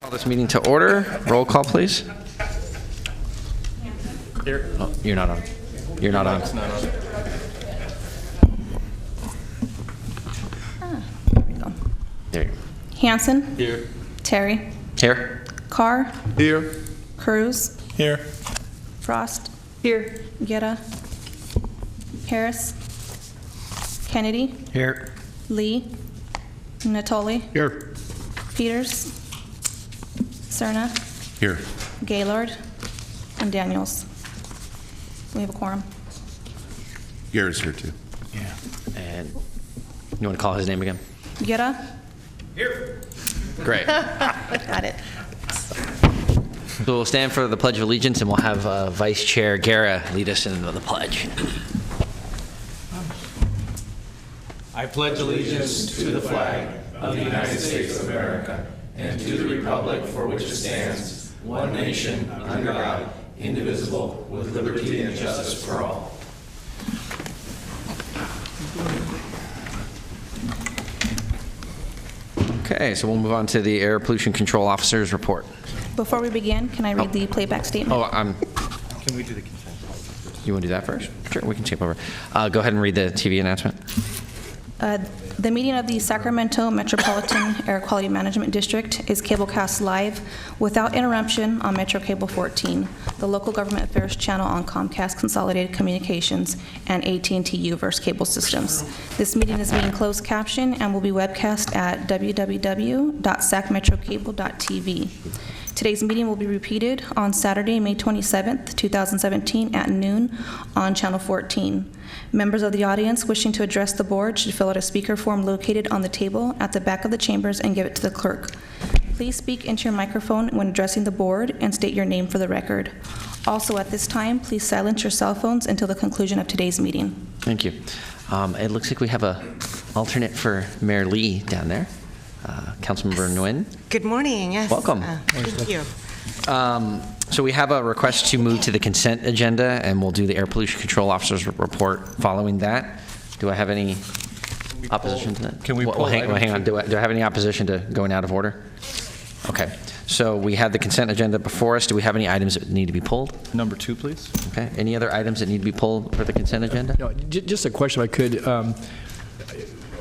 Call this meeting to order. Roll call, please. Here. Oh, you're not on. You're not on. It's not on. There we go. There. Hanson, Here. Terry, Here. Carr, Here. Cruz, Here. Frost. Here. Guerra, Harris, Kennedy, Here. Lee, Natoli, Here. Peters, Cerna, Here. Gaylord, and Daniels. We have a quorum. Garrett's here too. Yeah. And you want to call his name again? Guerra, Great. got it. So we'll stand for the Pledge of Allegiance, and we'll have Vice Chair Guerra lead us into the pledge. I pledge allegiance to the flag of the United States of America and to the republic for which it stands, one nation, under God, indivisible, with liberty and justice for all. Okay, so we'll move on to the Air Pollution Control Officer's report. Before we begin, can I read the playback statement? Oh, Can we do the consent? you want to do that first? Sure, we can skip over. Go ahead and read the TV announcement. The meeting of the Sacramento Metropolitan Air Quality Management District is cablecast live without interruption on Metro Cable 14, the local government affairs channel on Comcast Consolidated Communications and AT&T Uverse cable systems. This meeting is being closed captioned and will be webcast at www.sacmetrocable.tv. Today's meeting will be repeated on Saturday, May 27th, 2017 at noon on Channel 14. Members of the audience wishing to address the board should fill out a speaker form located on the table at the back of the chambers and give it to the clerk. Please speak into your microphone when addressing the board and state your name for the record. Also, at this time, please silence your cell phones until the conclusion of today's meeting. Thank you. It looks like we have a alternate for Mayor Lee down there. Councilmember Nguyen. Good morning. Yes. Welcome. Thank you. So we have a request to move to the consent agenda, and we'll do the Air Pollution Control Officer's report following that. Do I have any opposition to that? Can we Well, pull hang item on. Do I have any opposition to going out of order? Okay. So we have the consent agenda before us. Do we have any items that need to be pulled? Number 2, please. Okay. Any other items that need to be pulled for the consent agenda? No, just a question if I could.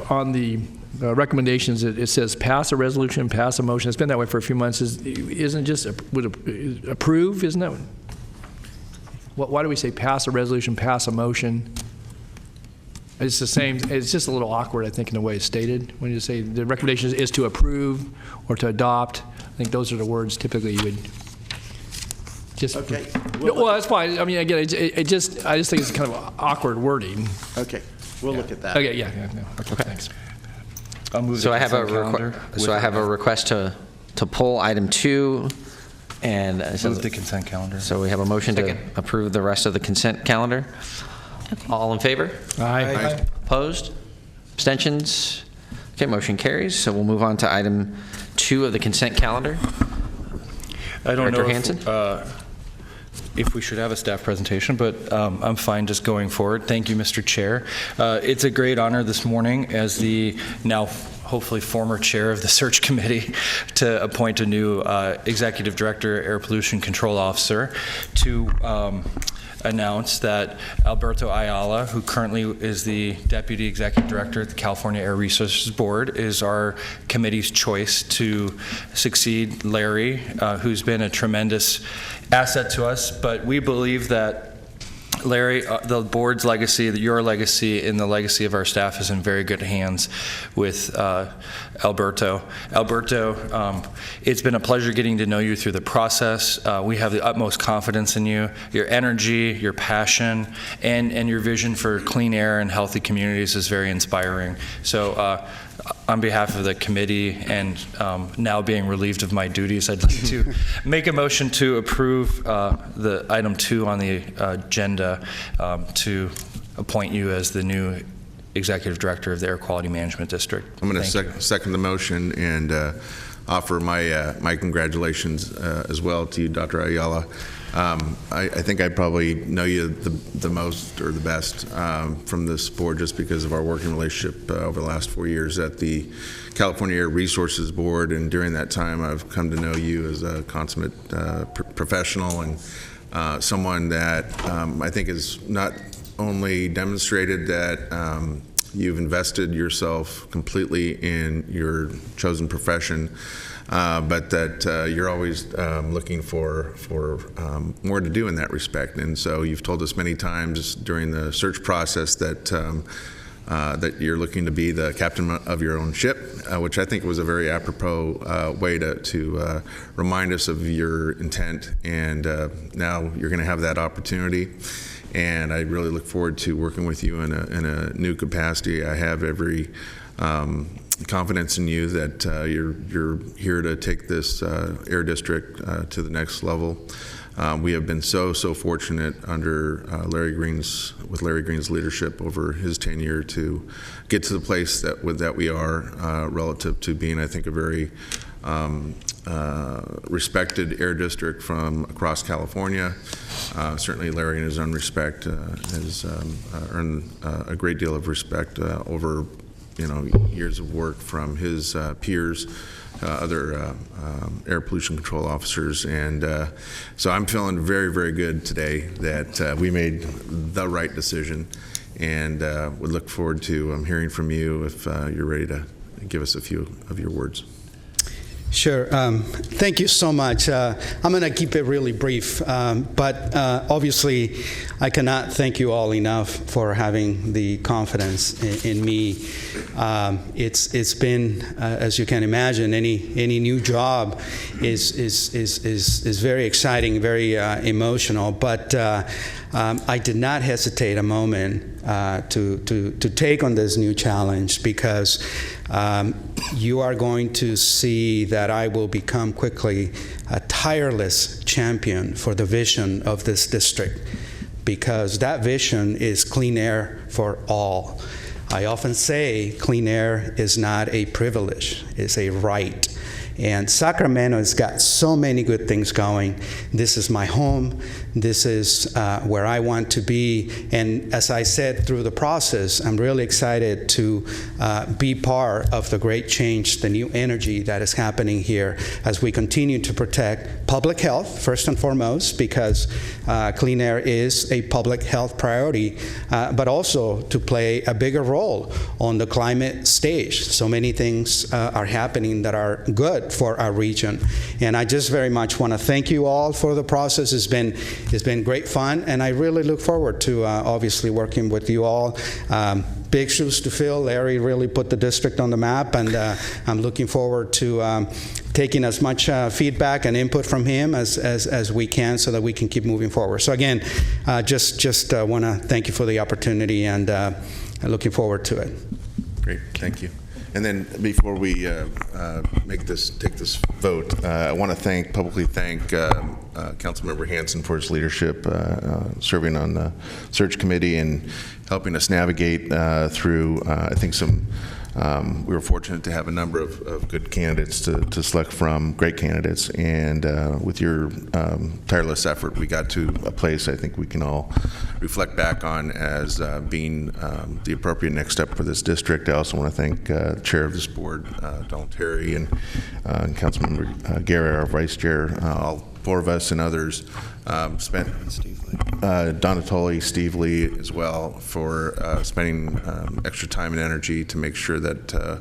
On the recommendations, it says pass a resolution, pass a motion. It's been that way for a few months. Isn't just approve, isn't that? Why do we say pass a resolution, pass a motion? It's the same, it's just a little awkward, I think, in the way it's stated. When you say the recommendation is to approve or to adopt, I think those are the words typically you would just. Okay. Well, that's fine. I mean, again, I just think it's kind of awkward wording. Okay, we'll look at that. Okay, yeah. Okay, thanks. I'll move So the I have a consent calendar with request to pull item 2, and Move the consent calendar. so we have a motion to approve the rest of the consent calendar. Okay. All in favor? Aye. Opposed? Abstentions? Okay, motion carries. So we'll move on to item 2 of the consent calendar. I don't Director know Hanson? if we should have a staff presentation, but I'm fine just going forward. Thank you, Mr. Chair. It's a great honor this morning as the now hopefully former chair of the search committee to appoint a new executive director, air pollution control officer, to announce that Alberto Ayala, who currently is the Deputy Executive Director at the California Air Resources Board, is our committee's choice to succeed Larry, who's been a tremendous asset to us. But we believe that Larry, the board's legacy, your legacy, and the legacy of our staff is in very good hands with Alberto. Alberto, it's been a pleasure getting to know you through the process. We have the utmost confidence in you. Your energy, your passion, and your vision for clean air and healthy communities is very inspiring. So on behalf of the committee and now being relieved of my duties, I'd like to make a motion to approve the item 2 on the agenda to appoint you as the new Executive Director of the Air Quality Management District. I'm going to second the motion, and offer my congratulations as well to you, Dr. Ayala. I think I probably know you the most or the best from this board just because of our working relationship over the last 4 years at the California Air Resources Board, and during that time I've come to know you as a consummate professional and someone that I think has not only demonstrated that you've invested yourself completely in your chosen profession, but that you're always looking for more to do in that respect. And so you've told us many times during the search process that that you're looking to be the captain of your own ship, which I think was a very apropos way to remind us of your intent. And now you're going to have that opportunity. And I really look forward to working with you in a new capacity. I have every confidence in you that you're here to take this Air District to the next level. We have been so fortunate under Larry Green's leadership over his tenure to get to the place that we are relative to being, I think, a very respected Air District from across California. Certainly Larry, in his own respect, has earned a great deal of respect over years of work from his peers, other air pollution control officers. And so I'm feeling very, very good today that we made the right decision, and would look forward to hearing from you if you're ready to give us a few of your words. Sure. Thank you so much. I'm going to keep it really brief, but obviously I cannot thank you all enough for having the confidence in me. It's been, as you can imagine, any new job is very exciting, very emotional, but I did not hesitate a moment to take on this new challenge, because you are going to see that I will become quickly a tireless champion for the vision of this district, because that vision is clean air for all. I often say clean air is not a privilege, it's a right. And Sacramento has got so many good things going. This is my home. This is where I want to be. And as I said through the process, I'm really excited to be part of the great change, the new energy that is happening here as we continue to protect public health, first and foremost, because clean air is a public health priority, but also to play a bigger role on the climate stage. So many things are happening that are good for our region. And I just very much want to thank you all for the process. It's been great fun, and I really look forward to obviously working with you all. Big shoes to fill. Larry really put the district on the map, and I'm looking forward to taking as much feedback and input from him as we can, so that we can keep moving forward. So again, just want to thank you for the opportunity, and looking forward to it. Great, thank you. And then before we take this vote, I want to publicly thank Councilmember Hansen for his leadership, serving on the search committee and helping us navigate through, I think, we were fortunate to have a number of good candidates to select from, great candidates, and with your tireless effort, we got to a place I think we can all reflect back on as being the appropriate next step for this district. I also want to thank the chair of this board, Donald Terry, and Councilmember Guerra, our vice chair, all four of us and others spent, Donatoli, Steve Lee as well, for spending extra time and energy to make sure that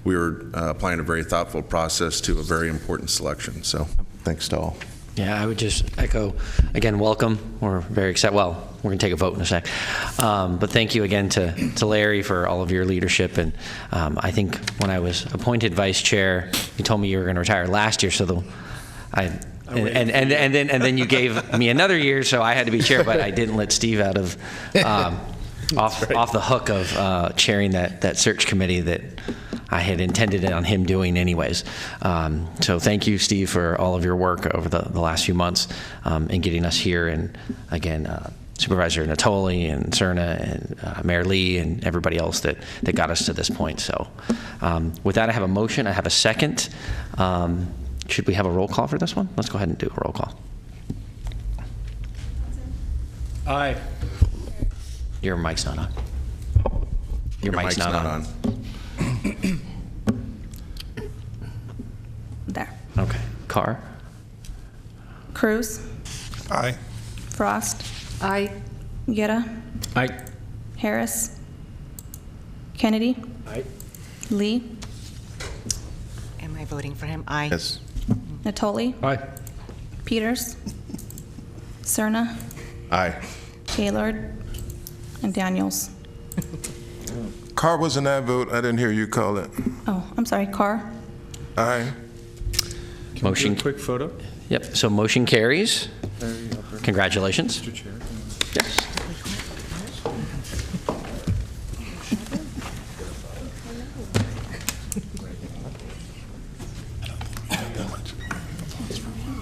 we were applying a very thoughtful process to a very important selection. So thanks to all. Yeah, I would just echo, again, welcome. We're very excited. Well, we're going to take a vote in a sec. But thank you again to Larry for all of your leadership. And I think when I was appointed vice chair, you told me you were going to retire last year, so and then you gave me another year, so I had to be chair, but I didn't let Steve out of off the hook of chairing that search committee that I had intended on him doing anyways. So thank you, Steve, for all of your work over the last few months in getting us here. And again, Supervisor Natoli and Cerna and Mayor Lee and everybody else that got us to this point. So with that, I have a motion. I have a second. Should we have a roll call for this one? Let's go ahead and do a roll call. Aye. Your mic's not on. Your mic's not on. There. Okay. Carr? Cruz? Aye. Frost? Aye. Guerra? Aye. Harris? Kennedy? Aye. Lee? Am I voting for him? Aye. Yes. Natoli? Aye. Peters? Cerna? Aye. Gaylord? And Daniels. Carr was an aye vote. I didn't hear you call it. Oh, I'm sorry, Carr? Aye. Motion. Quick photo. Yep. So motion carries. Congratulations. Mr. Chair. Yes.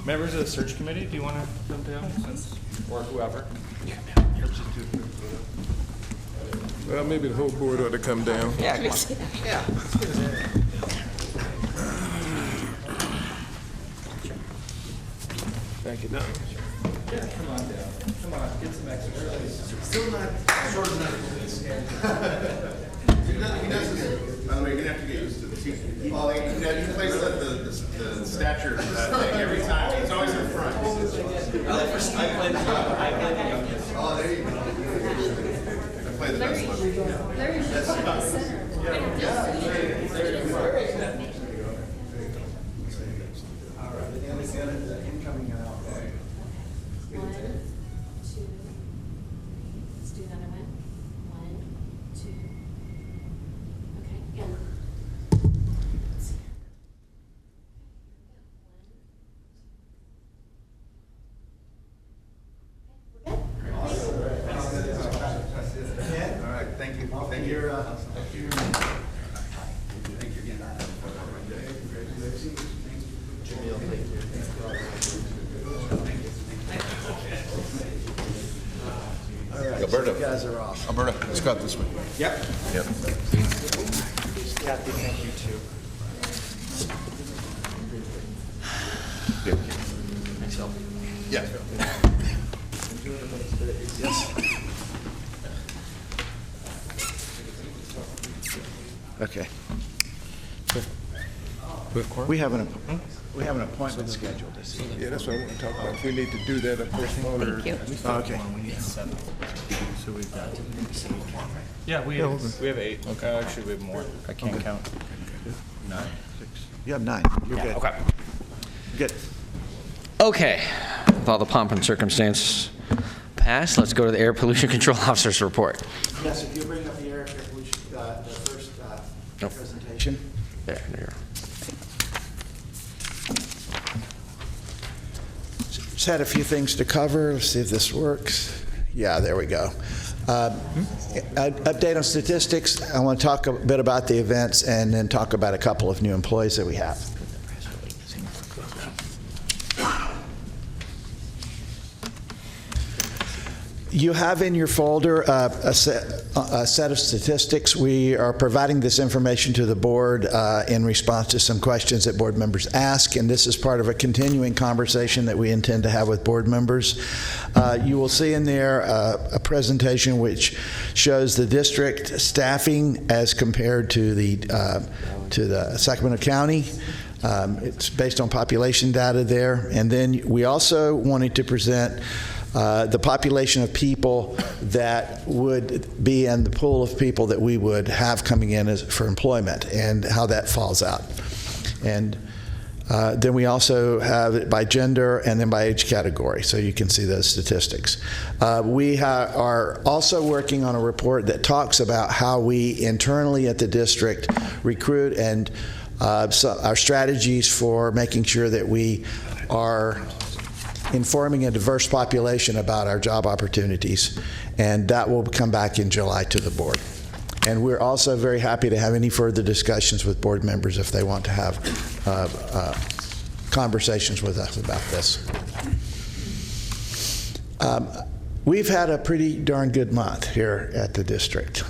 Members of the search committee, do you want to come down, or whoever? Well, maybe the whole board ought to come down. Thank you. Come on down. Come on, get some exercise. Still not short enough. By the way, you're gonna have to get used to this. Well, you place the stature thing every time. It's always in front. Oh, there you go. I play the best one. Let's do another one. 1, 2. Okay, and All right, thank you. Thank you. Thank you. Thank you again. Alberta. You guys are awesome. Alberta, let's go this way. Yep. Yep. Kathy, thank you too. Thanks, Phil. Yeah. Okay. We have an appointment scheduled this evening. Yeah, that's what I want to talk about. If we need to do that, of course, or... Thank you. Okay. So we've got. Yeah, we have 8. Okay, actually, we have more. I can't count. 9. You have 9. You're good. Okay. Good. Okay. With all the pomp and circumstance passed, let's go to the Air Pollution Control Officer's report. Yes, if you bring up the air pollution, the first Nope. presentation. There you go. Just had a few things to cover. Let's see if this works. Yeah, there we go. Update on statistics. I want to talk a bit about the events and then talk about a couple of new employees that we have. You have in your folder a set of statistics. We are providing this information to the board in response to some questions that board members ask, and this is part of a continuing conversation that we intend to have with board members. You will see in there a presentation which shows the district staffing as compared to the Sacramento County. It's based on population data there, and then we also wanted to present the population of people that would be in the pool of people that we would have coming in for employment and how that falls out. And then we also have it by gender and then by age category, so you can see those statistics. We are also working on a report that talks about how we internally at the district recruit and so our strategies for making sure that we are informing a diverse population about our job opportunities, and that will come back in July to the board. And we're also very happy to have any further discussions with board members if they want to have conversations with us about this. We've had a pretty darn good month here at the district.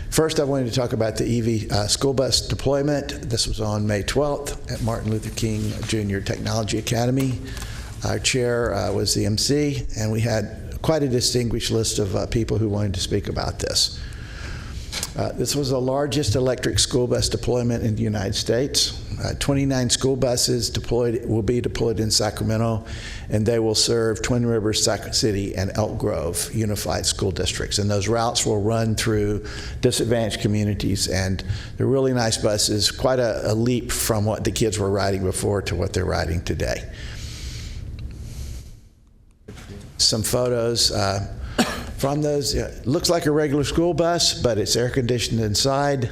First, I wanted to talk about the EV school bus deployment. This was on May 12th at Martin Luther King Jr. Technology Academy. Our chair was the MC, and we had quite a distinguished list of people who wanted to speak about this. This was the largest electric school bus deployment in the United States. 29 school buses will be deployed in Sacramento, and they will serve Twin Rivers, Sac City, and Elk Grove unified school districts. And those routes will run through disadvantaged communities, and they're really nice buses, quite a leap from what the kids were riding before to what they're riding today. Some photos from those. It looks like a regular school bus, but it's air conditioned inside.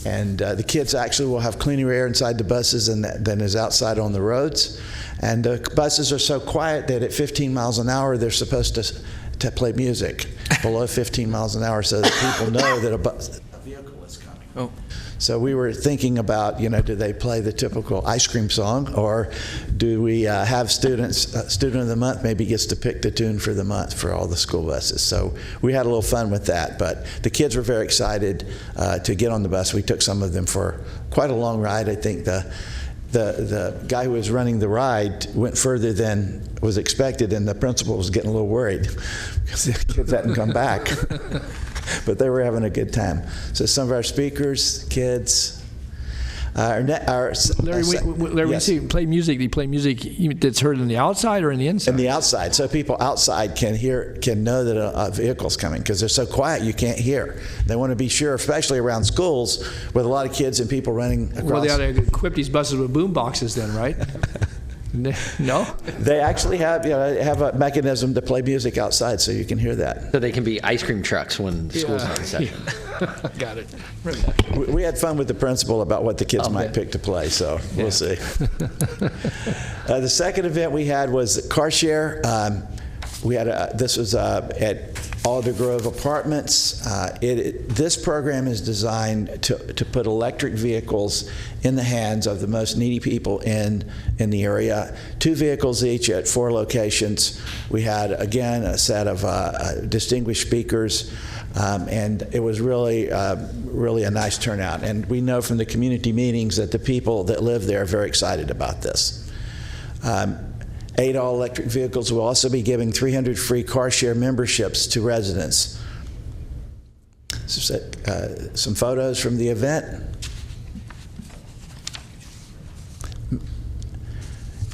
And the kids actually will have cleaner air inside the buses than is outside on the roads. And the buses are so quiet that at 15 miles an hour, they're supposed to play music below 15 miles an hour so that people know that a vehicle is coming. Oh. So we were thinking about, do they play the typical ice cream song, or do we have student of the month maybe gets to pick the tune for the month for all the school buses. So we had a little fun with that, but the kids were very excited to get on the bus. We took some of them for quite a long ride. I think the guy who was running the ride went further than was expected, and the principal was getting a little worried because the kids hadn't come back. But they were having a good time. So some of our speakers, kids. Larry, when you say play music, do you play music that's heard on the outside or in the inside? In the outside, so people outside can know that a vehicle's coming, because they're so quiet you can't hear. They want to be sure, especially around schools with a lot of kids and people running across. Well, they ought to equip these buses with boom boxes then, right? No? They actually have a mechanism to play music outside, so you can hear that. So they can be ice cream trucks when school's not in session. Yeah. Got it. We had fun with the principal about what the kids might pick to play, so we'll see. The second event we had was car share. This was at Alder Grove Apartments. This program is designed to put electric vehicles in the hands of the most needy people in the area. 2 vehicles each at 4 locations. We had, again, a set of distinguished speakers, and it was really a nice turnout. And we know from the community meetings that the people that live there are very excited about this. 8 all-electric vehicles will also be giving 300 free car share memberships to residents. Some photos from the event.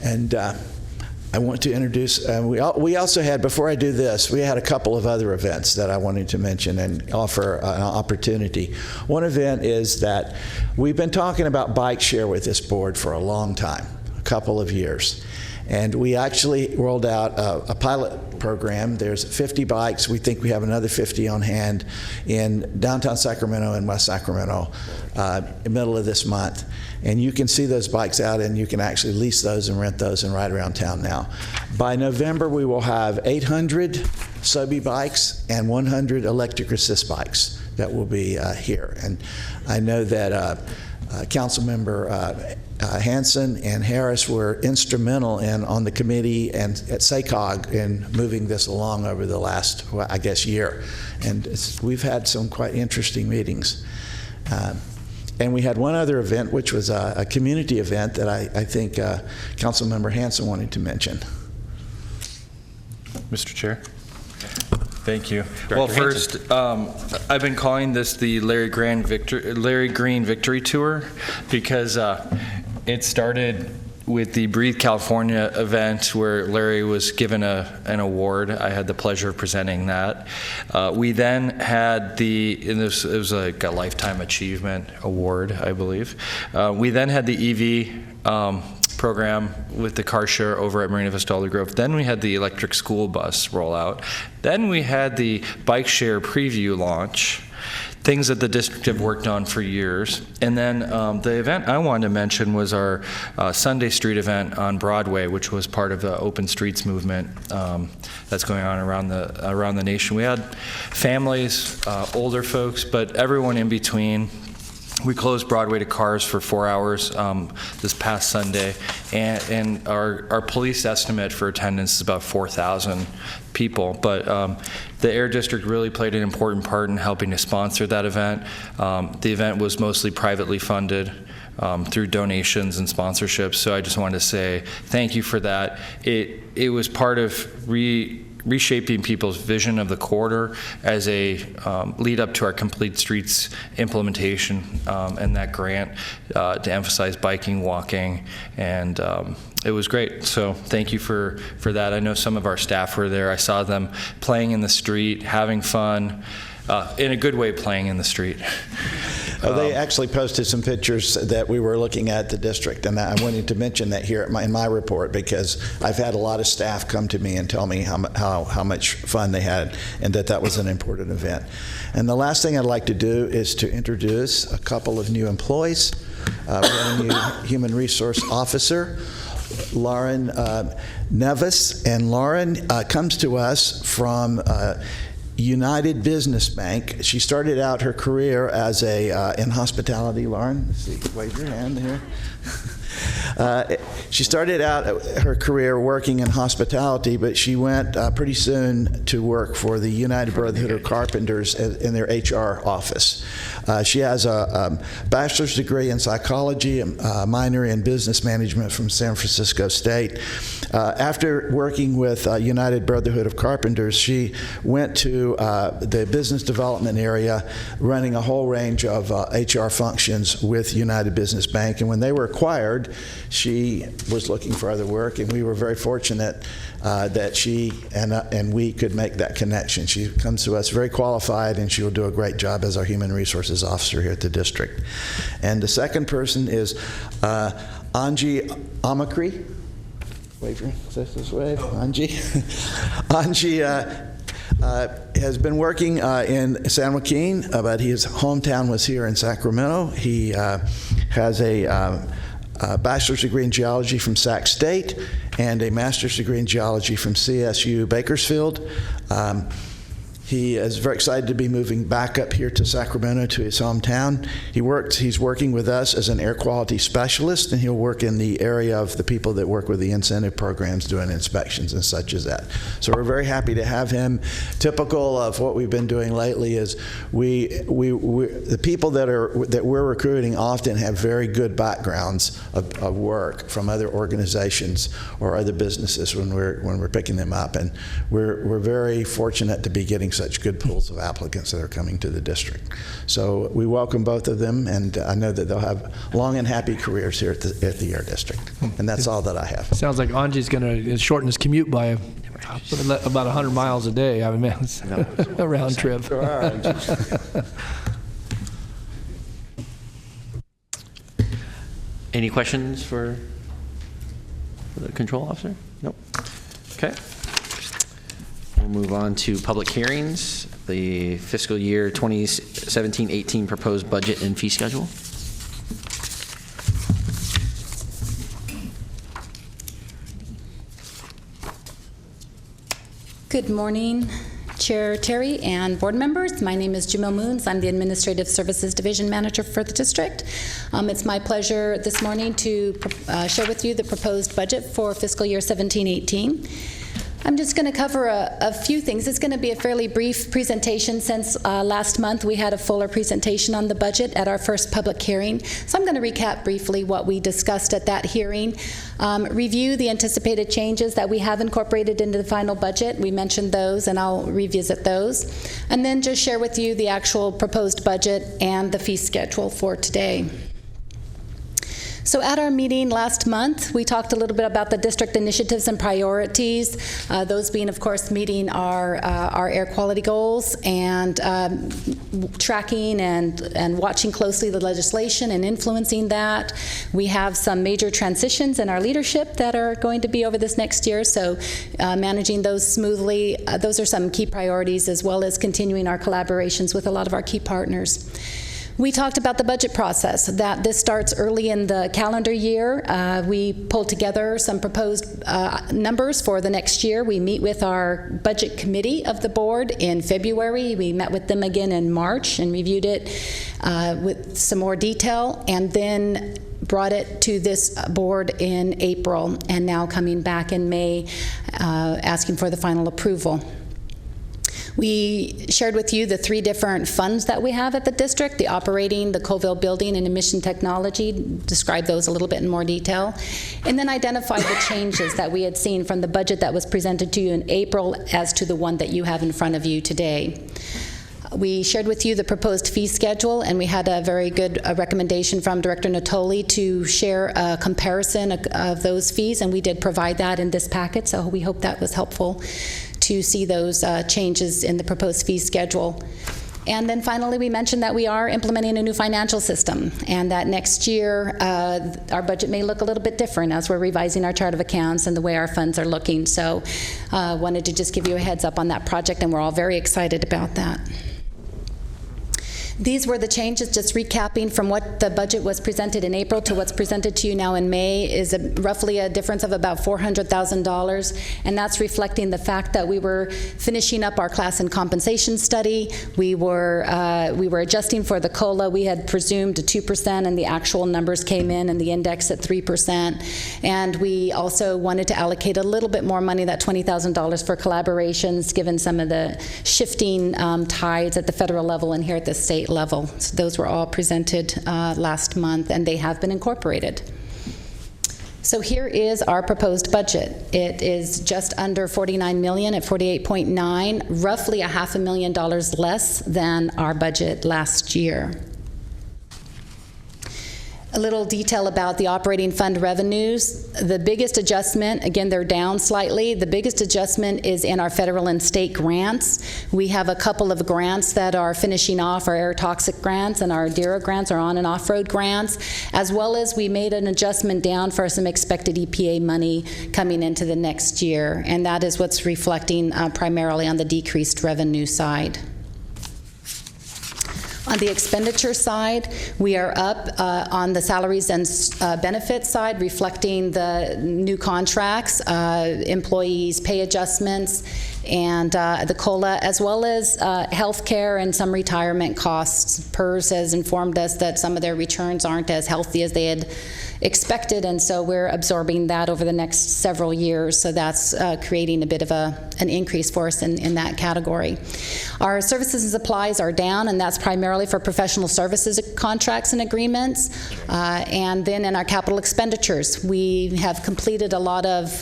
And I want to introduce, we also had, before I do this, we had a couple of other events that I wanted to mention and offer an opportunity. One event is that we've been talking about bike share with this board for a long time, a couple of years. And we actually rolled out a pilot program. There's 50 bikes. We think we have another 50 on hand in downtown Sacramento and West Sacramento in the middle of this month. And you can see those bikes out, and you can actually lease those and rent those and ride around town now. By November, we will have 800 Sobe bikes and 100 electric assist bikes that will be here. And I know that Councilmember Hanson and Harris were instrumental on the committee and at SACOG in moving this along over the last, year. And we've had some quite interesting meetings. And we had one other event, which was a community event that I think Councilmember Hanson wanted to mention. Mr. Chair. Thank you. Director Well, Hanson. first, I've been calling this the Larry Green Victory Tour because it started with the Breathe California event where Larry was given an award. I had the pleasure of presenting that. We then had it was like a Lifetime Achievement Award, I believe. We then had the EV program with the car share over at Marina Vista Alder Grove. Then we had the electric school bus rollout. Then we had the bike share preview launch, things that the district have worked on for years. And then the event I wanted to mention was our Sunday Street event on Broadway, which was part of the Open Streets movement that's going on around the nation. We had families, older folks, but everyone in between. we closed Broadway to cars for 4 hours this past Sunday, and our police estimate for attendance is about 4,000 people. But the Air District really played an important part in helping to sponsor that event. The event was mostly privately funded through donations and sponsorships, so I just wanted to say thank you for that. It was part of reshaping people's vision of the corridor as a lead up to our Complete Streets implementation and that grant to emphasize biking, walking, and it was great. So thank you for that. I know some of our staff were there. I saw them playing in the street, having fun, in a good way playing in the street. They actually posted some pictures that we were looking at the district, and I wanted to mention that here in my report because I've had a lot of staff come to me and tell me how much fun they had and that was an important event. And the last thing I'd like to do is to introduce a couple of new employees. We have a new human resource officer, Lauren Nevis, and Lauren comes to us from United Business Bank. She started out her career as in hospitality. Lauren, let's see, wave your hand here. She started out her career working in hospitality, but she went pretty soon to work for the United Brotherhood of Carpenters in their HR office. She has a bachelor's degree in psychology, a minor in business management from San Francisco State. After working with United Brotherhood of Carpenters, she went to the business development area, running a whole range of HR functions with United Business Bank. And when they were acquired, she was looking for other work, and we were very fortunate that she and we could make that connection. She comes to us very qualified, and she will do a great job as our human resources officer here at the district. And the second person is Angie Amakri. Wave your this wave, Angie. Angie has been working in San Joaquin, but his hometown was here in Sacramento. He has a bachelor's degree in geology from Sac State and a master's degree in geology from CSU Bakersfield. He is very excited to be moving back up here to Sacramento, to his hometown. He's working with us as an air quality specialist, and he'll work in the area of the people that work with the incentive programs doing inspections and such as that. So we're very happy to have him. Typical of what we've been doing lately is the people that we're recruiting often have very good backgrounds of work from other organizations or other businesses when we're picking them up, and we're very fortunate to be getting such good pools of applicants that are coming to the district. So we welcome both of them, and I know that they'll have long and happy careers here at the Air District. And that's all that I have. Sounds like Angie's going to shorten his commute by about 100 miles a day. I mean, it's a round trip. Any questions for the control officer? Nope. Okay. We'll move on to public hearings, the fiscal year 2017-18 proposed budget and fee schedule. Good morning, Chair Terry and board members. My name is Jamil Moons. I'm the Administrative Services Division Manager for the district. It's my pleasure this morning to share with you the proposed budget for fiscal year 17-18. I'm just going to cover a few things. It's going to be a fairly brief presentation since last month we had a fuller presentation on the budget at our first public hearing. So I'm going to recap briefly what we discussed at that hearing, review the anticipated changes that we have incorporated into the final budget. We mentioned those, and I'll revisit those. And then just share with you the actual proposed budget and the fee schedule for today. So at our meeting last month, we talked a little bit about the district initiatives and priorities, those being, of course, meeting our air quality goals and tracking and watching closely the legislation and influencing that. We have some major transitions in our leadership that are going to be over this next year, so managing those smoothly. Those are some key priorities, as well as continuing our collaborations with a lot of our key partners. We talked about the budget process, that this starts early in the calendar year. We pulled together some proposed numbers for the next year. We meet with our budget committee of the board in February. We met with them again in March and reviewed it with some more detail, and then brought it to this board in April, and now coming back in May asking for the final approval. We shared with you the 3 different funds that we have at the district, the operating, the Colville building, and emission technology, described those a little bit in more detail, and then identified the changes that we had seen from the budget that was presented to you in April as to the one that you have in front of you today. We shared with you the proposed fee schedule, and we had a very good recommendation from Director Natoli to share a comparison of those fees, and we did provide that in this packet, so we hope that was helpful to see those changes in the proposed fee schedule. And then finally, we mentioned that we are implementing a new financial system, and that next year our budget may look a little bit different as we're revising our chart of accounts and the way our funds are looking. So wanted to just give you a heads up on that project, and we're all very excited about that. These were the changes, just recapping from what the budget was presented in April to what's presented to you now in May is roughly a difference of about $400,000, and that's reflecting the fact that we were finishing up our class and compensation study. We were adjusting for the COLA. We had presumed a 2%, and the actual numbers came in, and the index at 3%. And we also wanted to allocate a little bit more money, that $20,000 for collaborations, given some of the shifting tides at the federal level and here at the state level. So those were all presented last month, and they have been incorporated. So here is our proposed budget. It is just under $49 million at $48.9, roughly $500,000 less than our budget last year. A little detail about the operating fund revenues. The biggest adjustment, again, they're down slightly. The biggest adjustment is in our federal and state grants. We have a couple of grants that are finishing off, our air toxic grants and our DERA grants, our on and off-road grants, as well as we made an adjustment down for some expected EPA money coming into the next year, and that is what's reflecting primarily on the decreased revenue side. On the expenditure side, we are up on the salaries and benefits side, reflecting the new contracts, employees' pay adjustments, and the COLA, as well as health care and some retirement costs. PERS has informed us that some of their returns aren't as healthy as they had expected, and so we're absorbing that over the next several years, so that's creating a bit of an increase for us in that category. Our services and supplies are down, and that's primarily for professional services contracts and agreements. And then in our capital expenditures, we have completed a lot of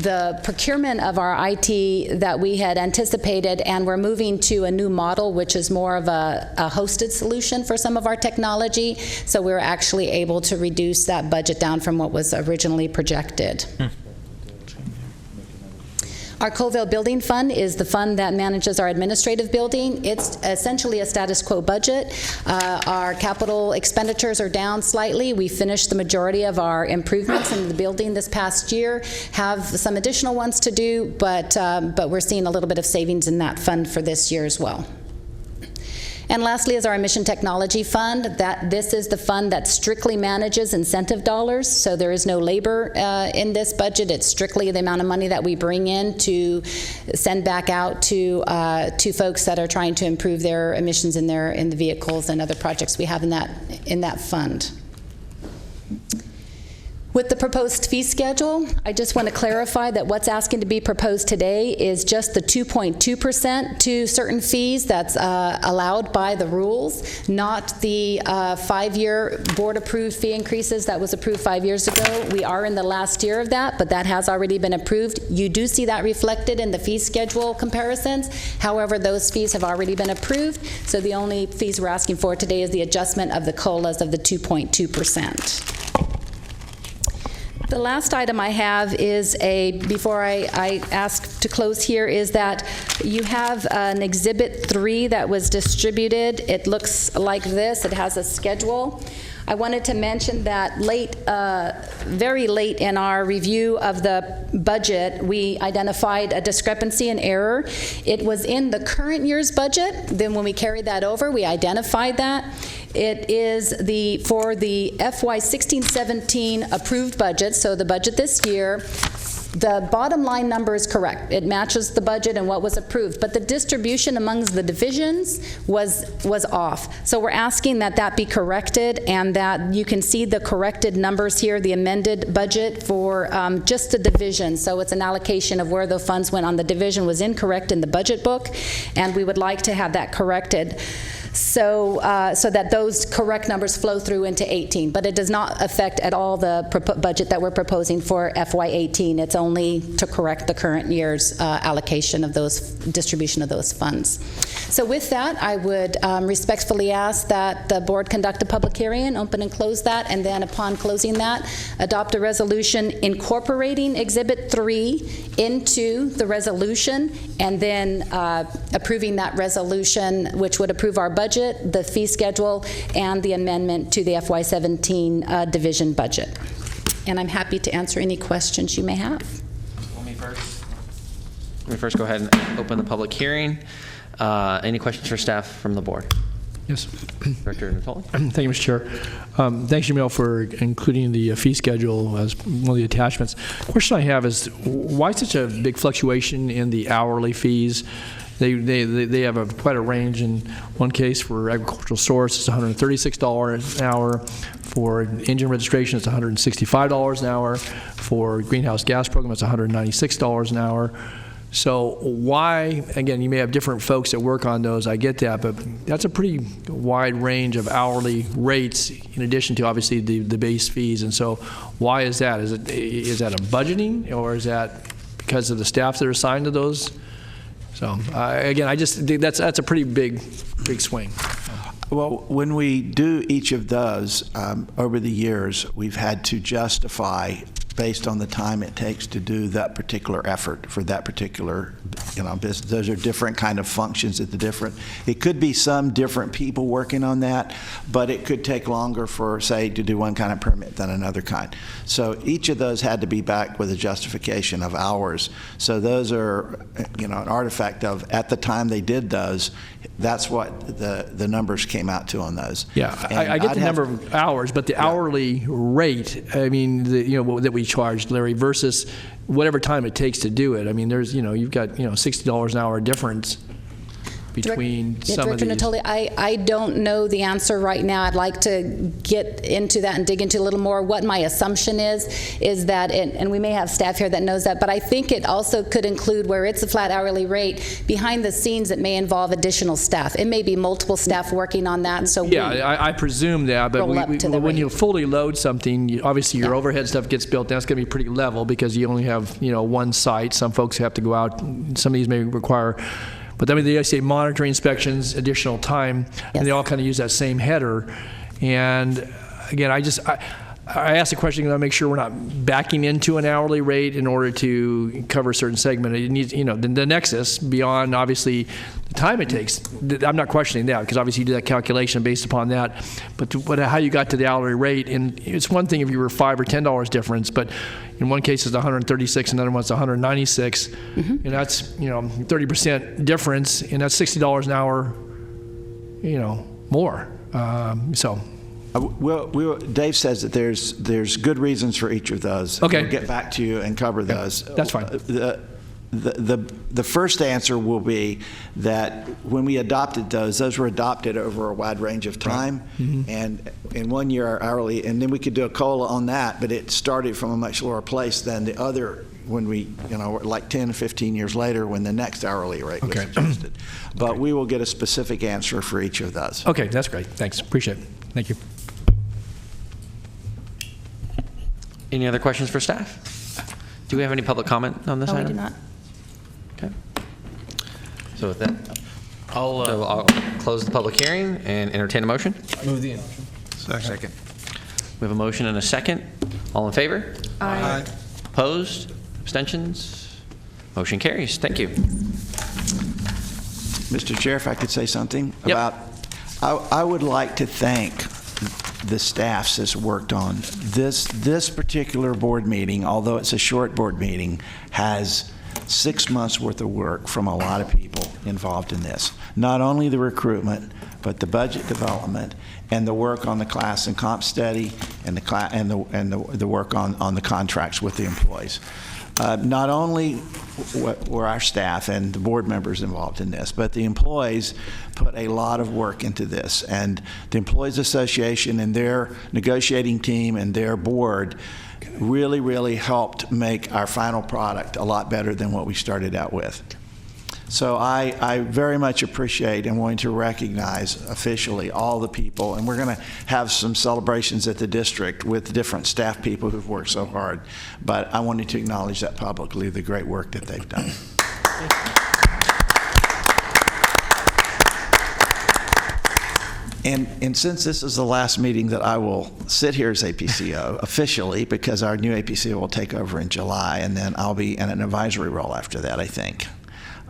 the procurement of our IT that we had anticipated, and we're moving to a new model, which is more of a hosted solution for some of our technology. So we're actually able to reduce that budget down from what was originally projected. Our Colville Building Fund is the fund that manages our administrative building. It's essentially a status quo budget. Our capital expenditures are down slightly. We finished the majority of our improvements in the building this past year, have some additional ones to do, but we're seeing a little bit of savings in that fund for this year as well. And lastly is our Emission Technology Fund. This is the fund that strictly manages incentive dollars, so there is no labor in this budget. It's strictly the amount of money that we bring in to send back out to folks that are trying to improve their emissions in the vehicles and other projects we have in that fund. With the proposed fee schedule, I just want to clarify that what's asking to be proposed today is just the 2.2% to certain fees that's allowed by the rules, not the 5-year board-approved fee increases that was approved 5 years ago. We are in the last year of that, but that has already been approved. You do see that reflected in the fee schedule comparisons. However, those fees have already been approved, so the only fees we're asking for today is the adjustment of the COLAs of the 2.2%. The last item I have is before I ask to close here, is that you have an Exhibit 3 that was distributed. It looks like this. It has a schedule. I wanted to mention that very late in our review of the budget, we identified a discrepancy and error. It was in the current year's budget. Then when we carried that over, we identified that. It is for the FY 16-17 approved budget, so the budget this year. The bottom line number is correct. It matches the budget and what was approved, but the distribution amongst the divisions was off. So we're asking that be corrected, and that you can see the corrected numbers here, the amended budget for just the division. So it's an allocation of where the funds went on the division was incorrect in the budget book, and we would like to have that corrected. So that those correct numbers flow through into 18, but it does not affect at all the budget that we're proposing for FY18. It's only to correct the current year's allocation of those, distribution of those funds. So with that, I would respectfully ask that the board conduct a public hearing, open and close that, and then upon closing that, adopt a resolution incorporating Exhibit 3 into the resolution, and then approving that resolution, which would approve our budget, the fee schedule, and the amendment to the FY17 division budget. And I'm happy to answer any questions you may have. Let me first go ahead and open the public hearing. Any questions for staff from the board? Yes. Director Natoli. Thank you, Mr. Chair. Thanks, Jamil, for including the fee schedule as one of the attachments. The question I have is, why such a big fluctuation in the hourly fees? They have quite a range. In one case, for agricultural source, it's $136 an hour. For engine registration, it's $165 an hour. For greenhouse gas program, it's $196 an hour. So why, again, you may have different folks that work on those, I get that, but that's a pretty wide range of hourly rates in addition to obviously the base fees. And so why is that? Is that a budgeting, or is that because of the staff that are assigned to those? So again, I just think that's a pretty big swing. Well, when we do each of those over the years, we've had to justify based on the time it takes to do that particular effort for that particular, business. Those are different kind of functions at the different. It could be some different people working on that, but it could take longer for, say, to do one kind of permit than another kind. So each of those had to be backed with a justification of hours. So those are, an artifact of at the time they did those. That's what the numbers came out to on those. Yeah, I get the number of hours, but the hourly rate, I mean, that we charge, Larry, versus whatever time it takes to do it. I mean, there's, you've got, $60 an hour difference between some of these. Director Natoli, I don't know the answer right now. I'd like to get into that and dig into a little more. What my assumption is that, and we may have staff here that knows that, but I think it also could include where it's a flat hourly rate. Behind the scenes, it may involve additional staff. It may be multiple staff working on that. So yeah, I presume that, but when you fully load something, obviously your overhead stuff gets built. That's going to be pretty level because you only have one site. Some folks have to go out. Some of these may require. But I mean, they say monitoring inspections, additional time, and they all kind of use that same header. And again, I asked the question to make sure we're not backing into an hourly rate in order to cover a certain segment. It needs, the nexus beyond obviously the time it takes. I'm not questioning that because obviously you do that calculation based upon that. But how you got to the hourly rate, and it's one thing if you were $5 or $10 difference, but in one case it's 136, another one's 196, and that's 30% difference, and that's $60 an hour, more. Well, Dave says that there's good reasons for each of those. Okay. We'll get back to you and cover those. That's fine. The first answer will be that when we adopted those were adopted over a wide range of time, right. And in 1 year our hourly, and then we could do a COLA on that, but it started from a much lower place than the other when we, like 10 or 15 years later when the next hourly rate was adjusted. But we will get a specific answer for each of those. Okay, that's great. Thanks. Appreciate it. Thank you. Any other questions for staff? Do we have any public comment on this item? No, we do not. Okay. So with that, I'll close the public hearing and entertain a motion. Move the motion. Second. We have a motion and a second. All in favor? Aye. Opposed? Abstentions? Motion carries. Thank you. Mr. Chair, if I could say something Yep. about, I would like to thank the staffs has worked on. This particular board meeting, although it's a short board meeting, has 6 months worth of work from a lot of people involved in this. Not only the recruitment, but the budget development and the work on the class and comp study and the work on the contracts with the employees. Not only were our staff and the board members involved in this, but the employees put a lot of work into this. And the Employees Association and their negotiating team and their board really, really helped make our final product a lot better than what we started out with. So I very much appreciate and want to recognize officially all the people, and we're going to have some celebrations at the district with different staff people who've worked so hard. But I wanted to acknowledge that publicly, the great work that they've done. And since this is the last meeting that I will sit here as APCO officially, because our new APCO will take over in July, and then I'll be in an advisory role after that, I think.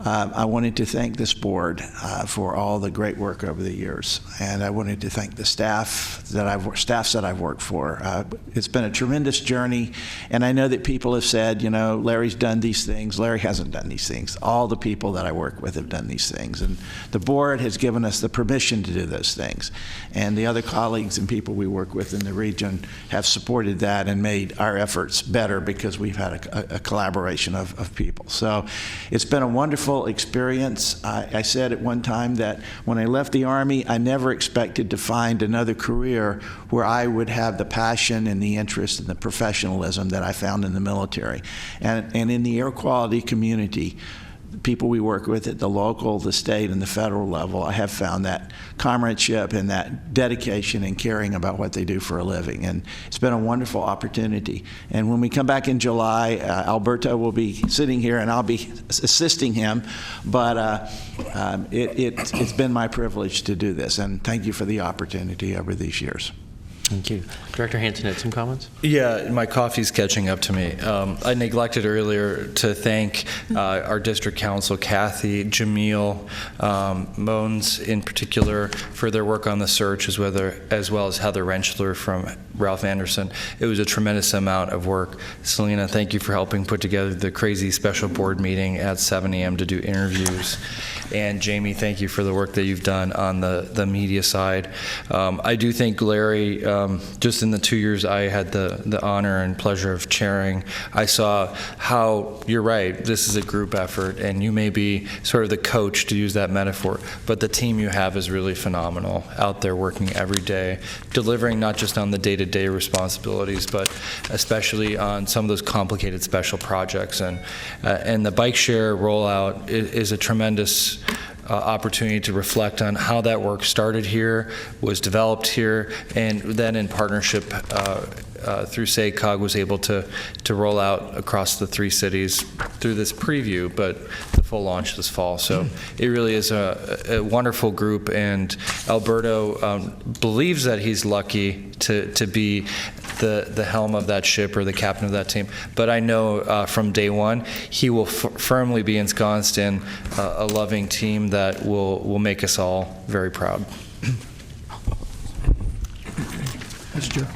I wanted to thank this board for all the great work over the years, and I wanted to thank the staffs that I've worked for. It's been a tremendous journey, and I know that people have said, you know, Larry's done these things. Larry hasn't done these things. All the people that I work with have done these things, and the board has given us the permission to do those things. And the other colleagues and people we work with in the region have supported that and made our efforts better because we've had a collaboration of people. So it's been a wonderful experience. I said at one time that when I left the Army, I never expected to find another career where I would have the passion and the interest and the professionalism that I found in the military. And in the air quality community, the people we work with at the local, the state, and the federal level, I have found that comradeship and that dedication and caring about what they do for a living. And it's been a wonderful opportunity. And when we come back in July, Alberto will be sitting here and I'll be assisting him. But it's been my privilege to do this. And thank you for the opportunity over these years. Thank you. Director Hanson had some comments? Yeah, my coffee's catching up to me. I neglected earlier to thank our district council, Kathy, Jamil, Moans in particular, for their work on the search, as well as Heather Rentschler from Ralph Anderson. It was a tremendous amount of work. Selena, thank you for helping put together the crazy special board meeting at 7 a.m. to do interviews. And Jamie, thank you for the work that you've done on the media side. I do think Larry, just in the 2 years I had the honor and pleasure of chairing, I saw how, you're right, this is a group effort, and you may be sort of the coach, to use that metaphor, but the team you have is really phenomenal, out there working every day, delivering not just on the day-to-day responsibilities, but especially on some of those complicated special projects. And the bike share rollout is a tremendous opportunity to reflect on how that work started here, was developed here, and then in partnership through SACOG was able to roll out across the 3 cities through this preview, but the full launch this fall. So it really is a wonderful group, and Alberto believes that he's lucky to be the helm of that ship or the captain of that team. But I know from day one he will firmly be ensconced in a loving team that will make us all very proud. Mr. Chair.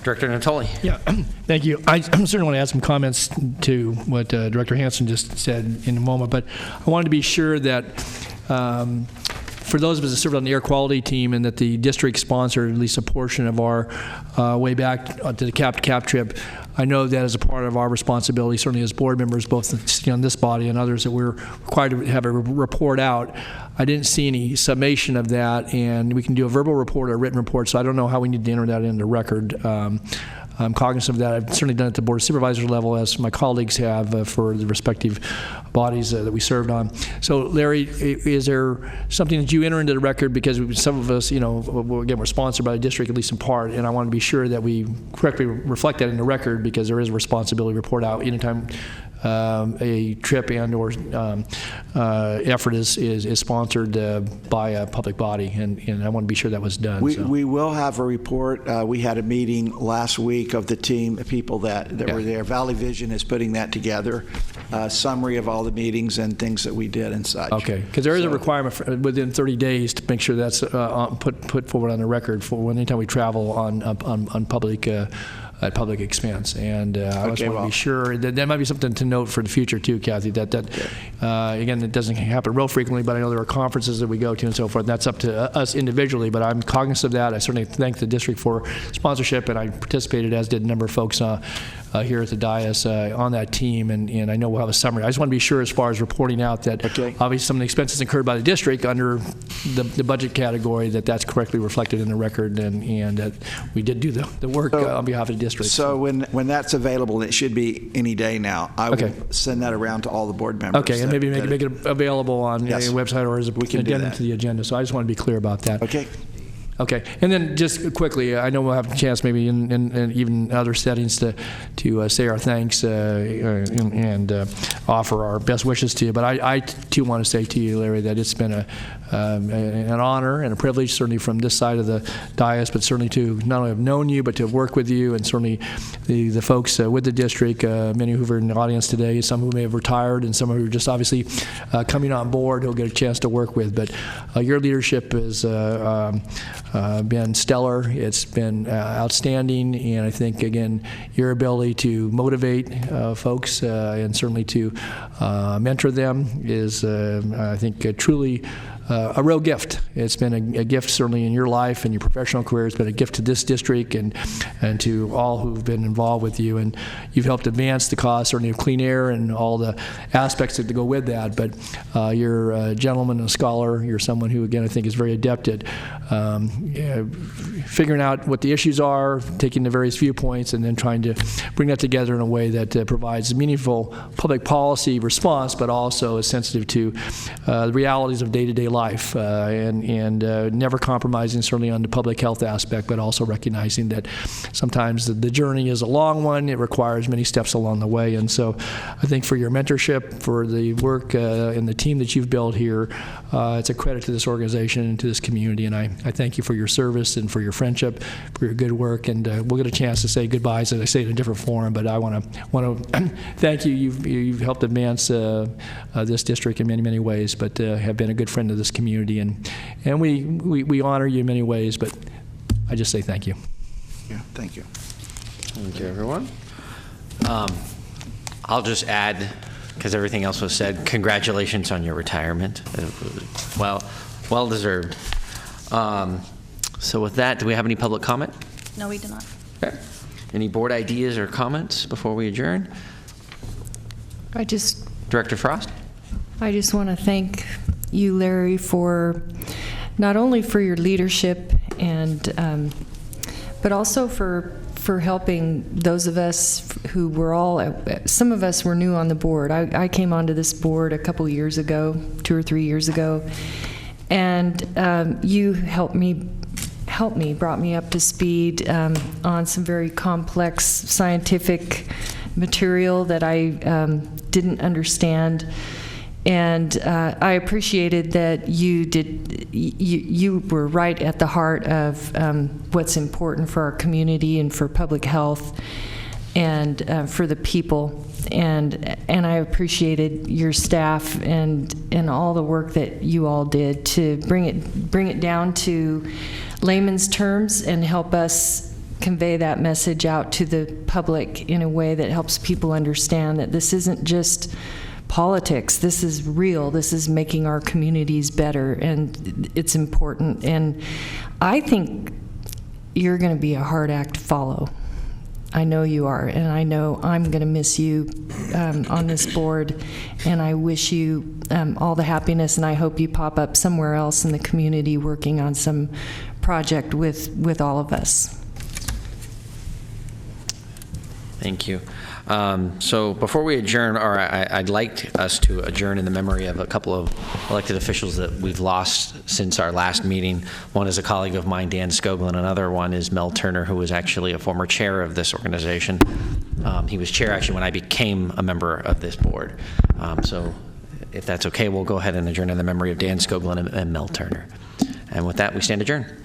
Director Natoli. Yeah, thank you. I certainly want to add some comments to what Director Hanson just said in a moment, but I wanted to be sure that for those of us that served on the air quality team and that the district sponsored at least a portion of our way back to the cap trip, I know that as a part of our responsibility, certainly as board members, both on this body and others, that we're required to have a report out. I didn't see any summation of that, and we can do a verbal report or a written report, so I don't know how we need to enter that into record. I'm cognizant of that. I've certainly done it at the Board of Supervisors level, as my colleagues have for the respective bodies that we served on. So, Larry, is there something that you enter into the record? Because some of us, again, we're sponsored by the district, at least in part, and I want to be sure that we correctly reflect that in the record, because there is a responsibility to report out anytime a trip and or effort is sponsored by a public body, and I want to be sure that was done. We will have a report. We had a meeting last week of the team, the people that were there. Valley Vision is putting that together. summary of all the meetings and things that we did and such. Okay, because there is a requirement within 30 days to make sure that's put forward on the record for anytime we travel on public at public expense. And I just want to be sure that might be something to note for the future too, Kathy. That again, it doesn't happen real frequently, but I know there are conferences that we go to and so forth. And that's up to us individually, but I'm cognizant of that. I certainly thank the district for sponsorship, and I participated, as did a number of folks here at the dais on that team, and I know we'll have a summary. I just want to be sure as far as reporting out that obviously some of the expenses incurred by the district under the budget category, that's correctly reflected in the record, and that we did do the work on behalf of the district. So when that's available, it should be any day now, I will send that around to all the board members. Okay, and maybe make it available on a website or as an addendum to the agenda. So I just want to be clear about that. Okay. Okay, and then just quickly, I know we'll have a chance maybe in even other settings to say our thanks and offer our best wishes to you. But I too want to say to you, Larry, that it's been an honor and a privilege, certainly from this side of the dais, but certainly to not only have known you, but to have worked with you, and certainly the folks with the district, many who are in the audience today, some who may have retired, and some who are just obviously coming on board who'll get a chance to work with. But your leadership has been stellar. It's been outstanding, and I think, again, your ability to motivate folks and certainly to mentor them is, I think, truly a real gift. It's been a gift certainly in your life and your professional career. It's been a gift to this district and to all who've been involved with you. And you've helped advance the cause certainly of clean air and all the aspects that go with that. But you're a gentleman and a scholar. You're someone who, again, I think is very adept at figuring out what the issues are, taking the various viewpoints, and then trying to bring that together in a way that provides a meaningful public policy response, but also is sensitive to the realities of day-to-day life. And never compromising certainly on the public health aspect, but also recognizing that sometimes the journey is a long one. It requires many steps along the way. And so I think for your mentorship, for the work and the team that you've built here, it's a credit to this organization and to this community. And I thank you for your service and for your friendship, for your good work. And we'll get a chance to say goodbyes, as I say, in a different forum. But I want to thank you. You've helped advance this district in many, many ways, but have been a good friend of this community, and we honor you in many ways, but I just say thank you. Yeah, thank you. Thank you, everyone. I'll just add, because everything else was said, congratulations on your retirement. Well deserved. So with that, do we have any public comment? No, we do not. Okay. Any board ideas or comments before we adjourn? Director Frost? I just want to thank you, Larry, for not only for your leadership and but also for helping those of us who were some of us were new on the board. I came onto this board a couple years ago, 2 or 3 years ago, and you helped me, brought me up to speed on some very complex scientific material that I didn't understand. And I appreciated that you were right at the heart of what's important for our community and for public health and for the people. And I appreciated your staff and all the work that you all did to bring it down to layman's terms and help us convey that message out to the public in a way that helps people understand that this isn't just politics. This is real. This is making our communities better, and it's important. And I think you're going to be a hard act to follow. I know you are, and I know I'm going to miss you on this board, and I wish you all the happiness, and I hope you pop up somewhere else in the community working on some project with all of us. Thank you. So before we adjourn, I'd like us to adjourn in the memory of a couple of elected officials that we've lost since our last meeting. One is a colleague of mine, Dan Skoglund. Another one is Mel Turner, who was actually a former chair of this organization. He was chair actually when I became a member of this board. So if that's okay, we'll go ahead and adjourn in the memory of Dan Skoglund and Mel Turner. And with that, we stand adjourned.